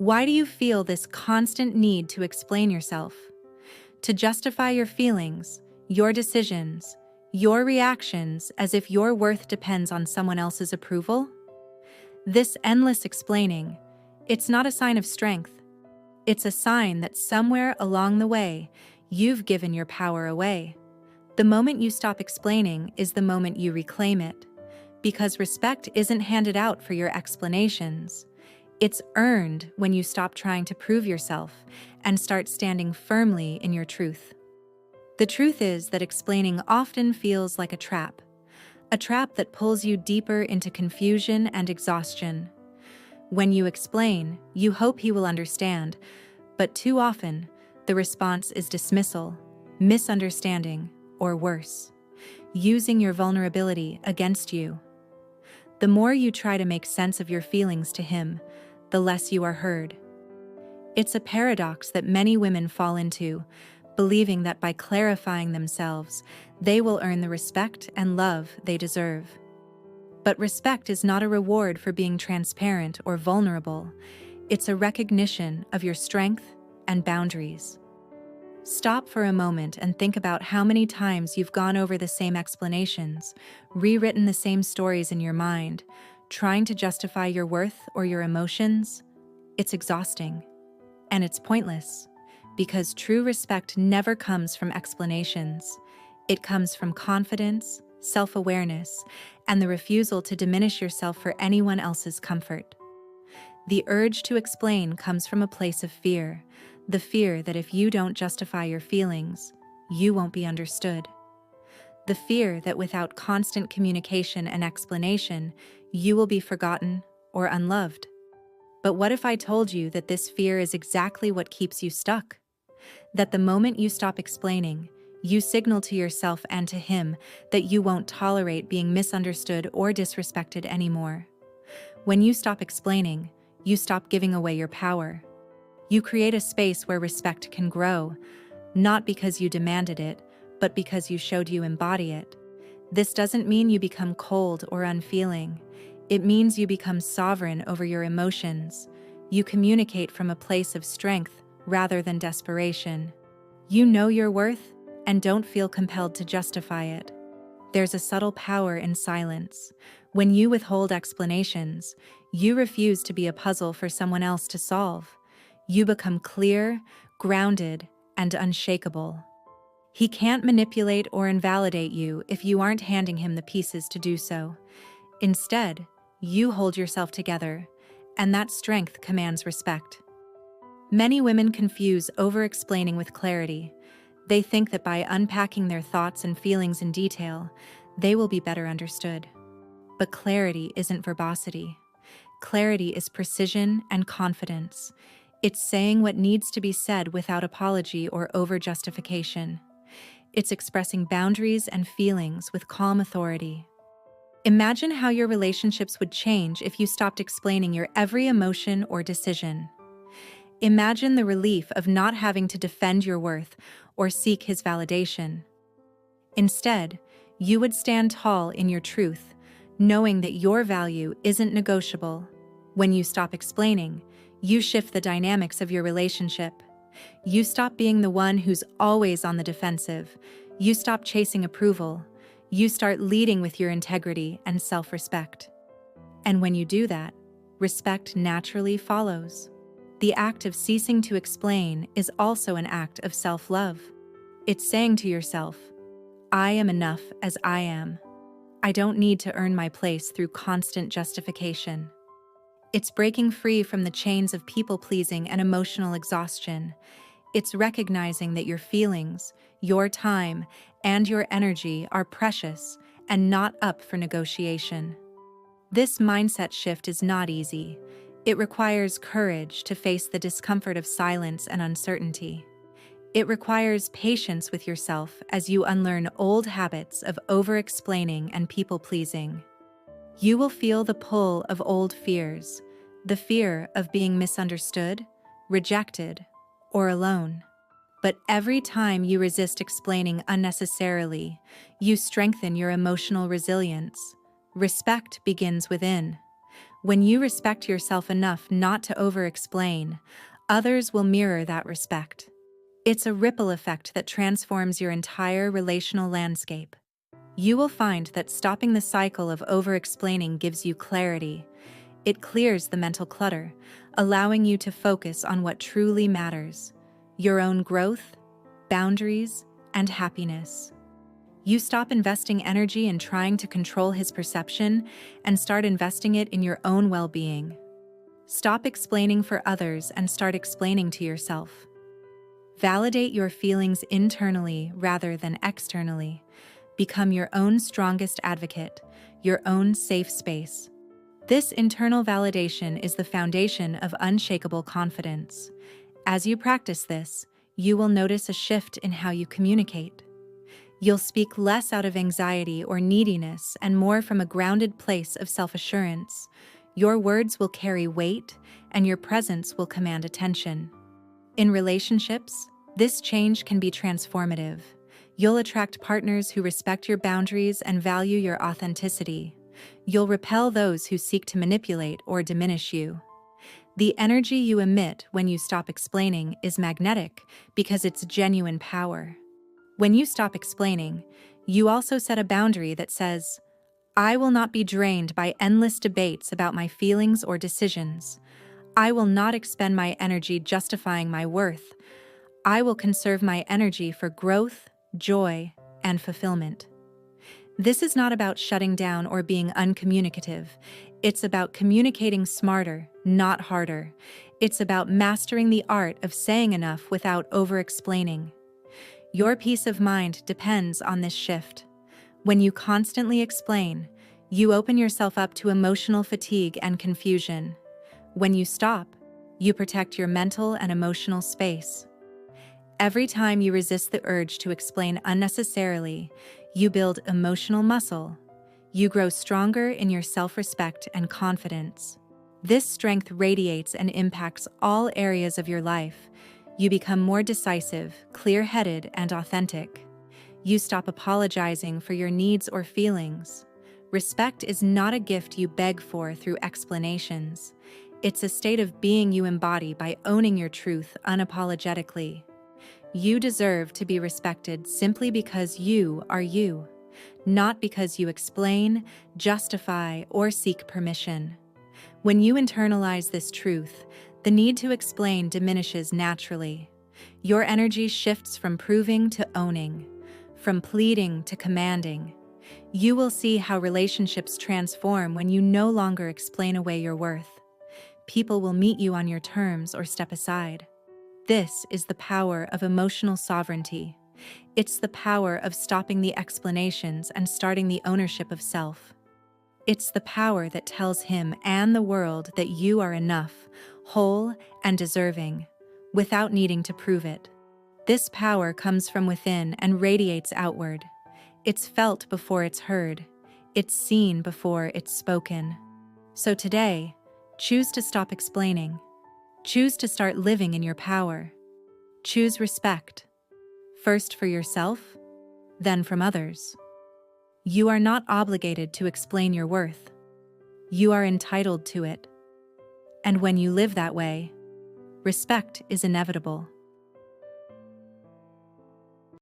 Why do you feel this constant need to explain yourself? To justify your feelings, your decisions, your reactions as if your worth depends on someone else's approval? This endless explaining, it's not a sign of strength. It's a sign that somewhere along the way, you've given your power away. The moment you stop explaining is the moment you reclaim it, because respect isn't handed out for your explanations. It's earned when you stop trying to prove yourself and start standing firmly in your truth. The truth is that explaining often feels like a trap that pulls you deeper into confusion and exhaustion. When you explain, you hope he will understand, but too often, the response is dismissal, misunderstanding, or worse, using your vulnerability against you. The more you try to make sense of your feelings to him, the less you are heard. It's a paradox that many women fall into, believing that by clarifying themselves, they will earn the respect and love they deserve. But respect is not a reward for being transparent or vulnerable. It's a recognition of your strength and boundaries. Stop for a moment and think about how many times you've gone over the same explanations, rewritten the same stories in your mind, trying to justify your worth or your emotions. It's exhausting. And it's pointless, because true respect never comes from explanations. It comes from confidence, self-awareness, and the refusal to diminish yourself for anyone else's comfort. The urge to explain comes from a place of fear, the fear that if you don't justify your feelings, you won't be understood. The fear that without constant communication and explanation, you will be forgotten or unloved. But what if I told you that this fear is exactly what keeps you stuck? That the moment you stop explaining, you signal to yourself and to him that you won't tolerate being misunderstood or disrespected anymore. When you stop explaining, you stop giving away your power. You create a space where respect can grow, not because you demanded it, but because you showed you embody it. This doesn't mean you become cold or unfeeling. It means you become sovereign over your emotions. You communicate from a place of strength rather than desperation. You know your worth and don't feel compelled to justify it. There's a subtle power in silence. When you withhold explanations, you refuse to be a puzzle for someone else to solve. You become clear, grounded, and unshakable. He can't manipulate or invalidate you if you aren't handing him the pieces to do so. Instead, you hold yourself together, and that strength commands respect. Many women confuse over-explaining with clarity. They think that by unpacking their thoughts and feelings in detail, they will be better understood. But clarity isn't verbosity. Clarity is precision and confidence. It's saying what needs to be said without apology or over-justification. It's expressing boundaries and feelings with calm authority. Imagine how your relationships would change if you stopped explaining your every emotion or decision. Imagine the relief of not having to defend your worth or seek his validation. Instead, you would stand tall in your truth, knowing that your value isn't negotiable. When you stop explaining, you shift the dynamics of your relationship. You stop being the one who's always on the defensive. You stop chasing approval. You start leading with your integrity and self-respect. And when you do that, respect naturally follows. The act of ceasing to explain is also an act of self-love. It's saying to yourself, I am enough as I am. I don't need to earn my place through constant justification. It's breaking free from the chains of people-pleasing and emotional exhaustion. It's recognizing that your feelings, your time, and your energy are precious and not up for negotiation. This mindset shift is not easy. It requires courage to face the discomfort of silence and uncertainty. It requires patience with yourself as you unlearn old habits of over-explaining and people-pleasing. You will feel the pull of old fears, the fear of being misunderstood, rejected, or alone. But every time you resist explaining unnecessarily, you strengthen your emotional resilience. Respect begins within. When you respect yourself enough not to over-explain, others will mirror that respect. It's a ripple effect that transforms your entire relational landscape. You will find that stopping the cycle of over-explaining gives you clarity. It clears the mental clutter, allowing you to focus on what truly matters: your own growth, boundaries, and happiness. You stop investing energy in trying to control his perception and start investing it in your own well-being. Stop explaining for others and start explaining to yourself. Validate your feelings internally rather than externally. Become your own strongest advocate, your own safe space. This internal validation is the foundation of unshakable confidence. As you practice this, you will notice a shift in how you communicate. You'll speak less out of anxiety or neediness and more from a grounded place of self-assurance. Your words will carry weight, and your presence will command attention. In relationships, this change can be transformative. You'll attract partners who respect your boundaries and value your authenticity. You'll repel those who seek to manipulate or diminish you. The energy you emit when you stop explaining is magnetic because it's genuine power. When you stop explaining, you also set a boundary that says, "I will not be drained by endless debates about my feelings or decisions. I will not expend my energy justifying my worth. I will conserve my energy for growth, joy, and fulfillment." This is not about shutting down or being uncommunicative. It's about communicating smarter, not harder. It's about mastering the art of saying enough without over-explaining. Your peace of mind depends on this shift. When you constantly explain, you open yourself up to emotional fatigue and confusion. When you stop, you protect your mental and emotional space. Every time you resist the urge to explain unnecessarily, you build emotional muscle. You grow stronger in your self-respect and confidence. This strength radiates and impacts all areas of your life. You become more decisive, clear-headed, and authentic. You stop apologizing for your needs or feelings. Respect is not a gift you beg for through explanations. It's a state of being you embody by owning your truth unapologetically. You deserve to be respected simply because you are you, not because you explain, justify, or seek permission. When you internalize this truth, the need to explain diminishes naturally. Your energy shifts from proving to owning, from pleading to commanding. You will see how relationships transform when you no longer explain away your worth. People will meet you on your terms or step aside. This is the power of emotional sovereignty. It's the power of stopping the explanations and starting the ownership of self. It's the power that tells him and the world that you are enough, whole, and deserving, without needing to prove it. This power comes from within and radiates outward. It's felt before it's heard. It's seen before it's spoken. So today, choose to stop explaining. Choose to start living in your power. Choose respect. First for yourself, then from others. You are not obligated to explain your worth. You are entitled to it. And when you live that way, respect is inevitable.